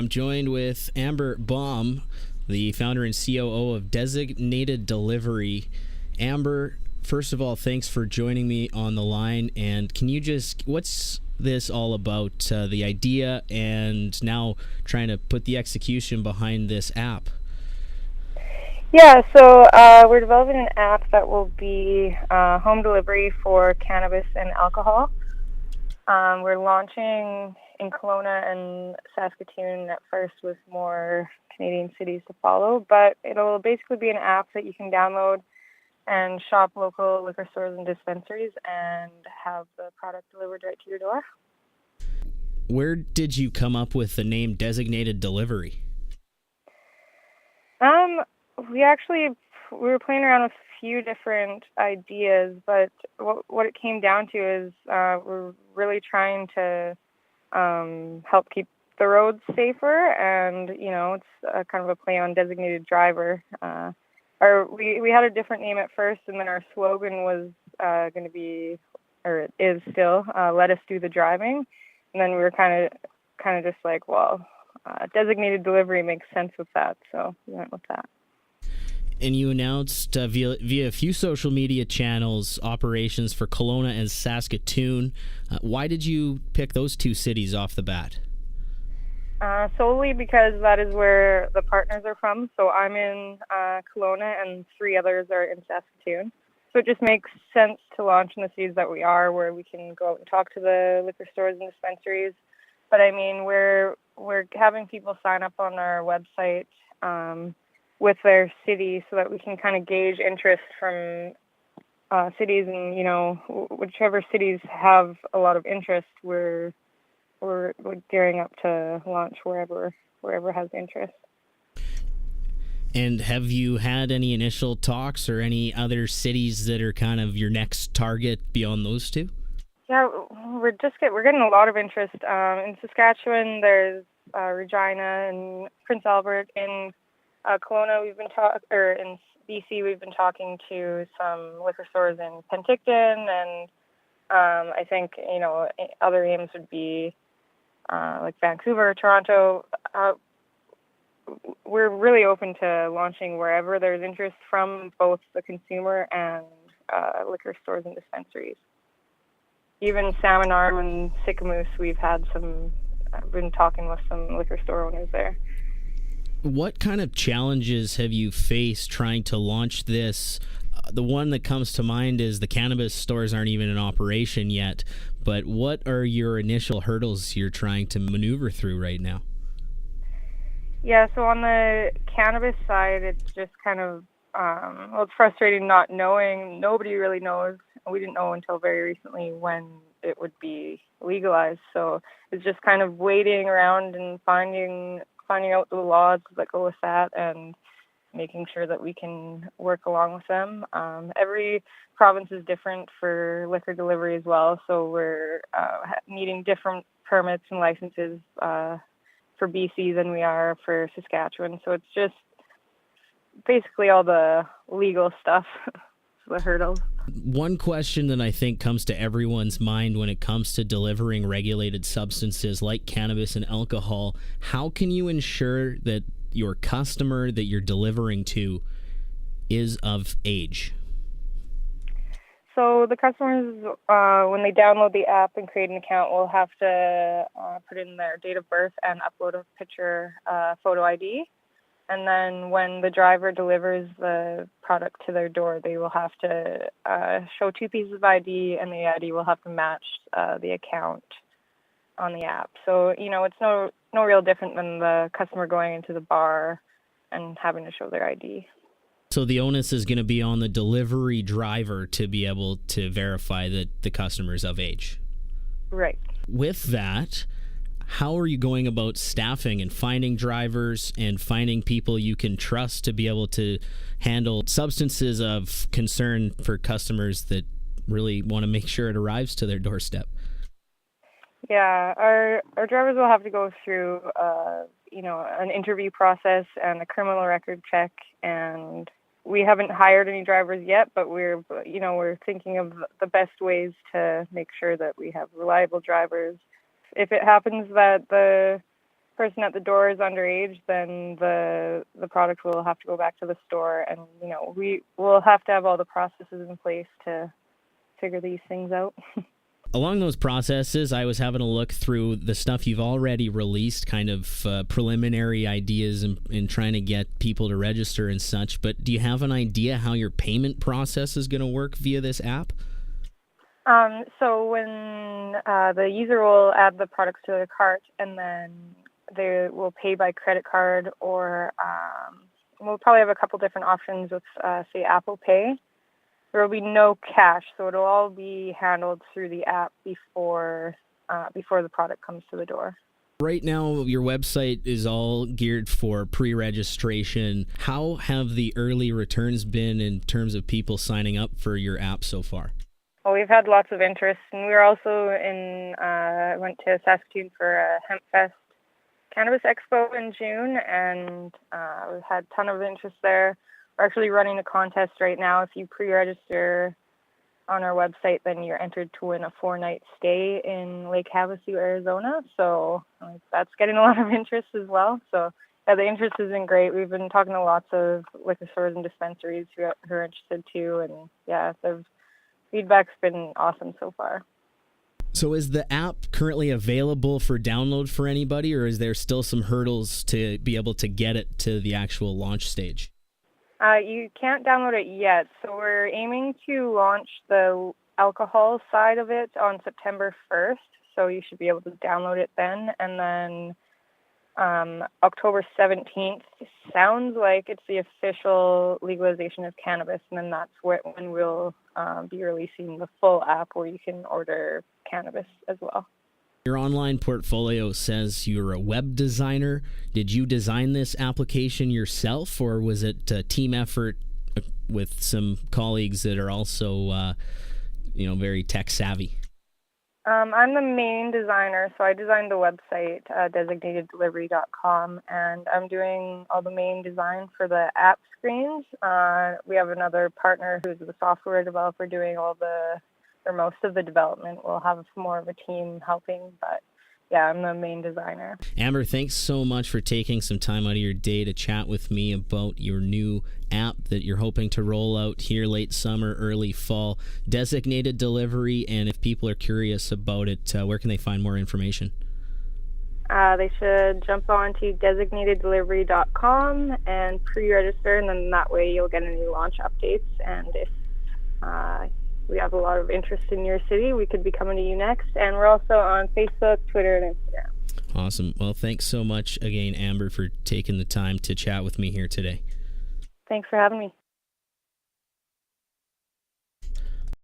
I'm joined with Amber Bahm, the founder and COO of Designated Delivery. Amber, first of all, thanks for joining me on the line. And can you what's this all about, the idea and now trying to put the execution behind this app? Yeah, so we're developing an app that will be home delivery for cannabis and alcohol. We're launching in Kelowna and Saskatoon at first with more Canadian cities to follow, but it'll basically be an app that you can download and shop local liquor stores and dispensaries and have the product delivered right to your door. Where did you come up with the name Designated Delivery? We were playing around with a few different ideas, but what it came down to is we're really trying to help keep the roads safer, and it's kind of a play on designated driver. We had a different name at first, and then our slogan was going to be, or it is still, "Let us do the driving." And then we were kind of just like, well, designated delivery makes sense with that, so we went with that. And you announced via a few social media channels operations for Kelowna and Saskatoon. Why did you pick those two cities off the bat? Solely because that is where the partners are from. So I'm in Kelowna and 3 others are in Saskatoon. So it just makes sense to launch in the cities that we are, where we can go out and talk to the liquor stores and dispensaries. But I mean, we're having people sign up on our website with their city so that we can kind of gauge interest from cities, and whichever cities have a lot of interest, we're gearing up to launch wherever has interest. And have you had any initial talks or any other cities that are kind of your next target beyond those two? Yeah, we're getting a lot of interest in Saskatchewan. There's Regina and Prince Albert. In Kelowna, in BC, we've been talking to some liquor stores in Penticton, and I think other aims would be like Vancouver, Toronto. We're really open to launching wherever there's interest from both the consumer and liquor stores and dispensaries. Even Salmon Arm and Sicamous, I've been talking with some liquor store owners there. What kind of challenges have you faced trying to launch this? The one that comes to mind is the cannabis stores aren't even in operation yet, but what are your initial hurdles you're trying to maneuver through right now? Yeah, so on the cannabis side, it's just kind of, it's frustrating not knowing. Nobody really knows. We didn't know until very recently when it would be legalized. So it's just kind of waiting around and finding out the laws that go with that and making sure that we can work along with them. Every province is different for liquor delivery as well, so we're needing different permits and licenses for BC than we are for Saskatchewan. So it's just basically all the legal stuff, the hurdles. One question that I think comes to everyone's mind when it comes to delivering regulated substances like cannabis and alcohol, how can you ensure that your customer that you're delivering to is of age? So the customers, when they download the app and create an account, will have to put in their date of birth and upload a picture photo ID. And then when the driver delivers the product to their door, they will have to show 2 pieces of ID, and the ID will have to match the account on the app. So, it's no real different than the customer going into the bar and having to show their ID. So the onus is going to be on the delivery driver to be able to verify that the customer is of age. Right. With that, how are you going about staffing and finding drivers and finding people you can trust to be able to handle substances of concern for customers that really want to make sure it arrives to their doorstep? Yeah, our drivers will have to go through, an interview process and a criminal record check, and we haven't hired any drivers yet, but we're thinking of the best ways to make sure that we have reliable drivers. If it happens that the person at the door is underage, then the product will have to go back to the store, and we will have to have all the processes in place to figure these things out. Along those processes, I was having a look through the stuff you've already released, kind of preliminary ideas in trying to get people to register and such, but do you have an idea how your payment process is going to work via this app? So when the user will add the products to their cart, and then they will pay by credit card, or we'll probably have a couple different options with, say, Apple Pay. There will be no cash, so it'll all be handled through the app before the product comes to the door. Right now, your website is all geared for pre-registration. How have the early returns been in terms of people signing up for your app so far? Well, we've had lots of interest, and we were also went to Saskatoon for a Hemp Fest Cannabis Expo in June, and we've had a ton of interest there. We're actually running a contest right now. If you pre-register on our website, then you're entered to win a 4-night stay in Lake Havasu, Arizona. So that's getting a lot of interest as well. So yeah, the interest has been great. We've been talking to lots of liquor stores and dispensaries who are interested too. And yeah, the feedback's been awesome so far. So is the app currently available for download for anybody, or is there still some hurdles to be able to get it to the actual launch stage? You can't download it yet, so we're aiming to launch the alcohol side of it on September 1st, so you should be able to download it then. And then October 17th sounds like it's the official legalization of cannabis, and then that's when we'll be releasing the full app where you can order cannabis as well. Your online portfolio says you're a web designer. Did you design this application yourself, or was it a team effort with some colleagues that are also, very tech savvy? I'm the main designer, so I designed the website, designateddelivery.com, and I'm doing all the main design for the app screens. We have another partner who's the software developer doing most of the development. We'll have more of a team helping, but yeah, I'm the main designer. Amber, thanks so much for taking some time out of your day to chat with me about your new app that you're hoping to roll out here late summer, early fall, Designated Delivery. And if people are curious about it, where can they find more information? They should jump on to designateddelivery.com and pre-register, and then that way you'll get any launch updates. And if we have a lot of interest in your city, we could be coming to you next. And we're also on Facebook, Twitter, and Instagram. Awesome. Well, thanks so much again, Amber, for taking the time to chat with me here today. Thanks for having me.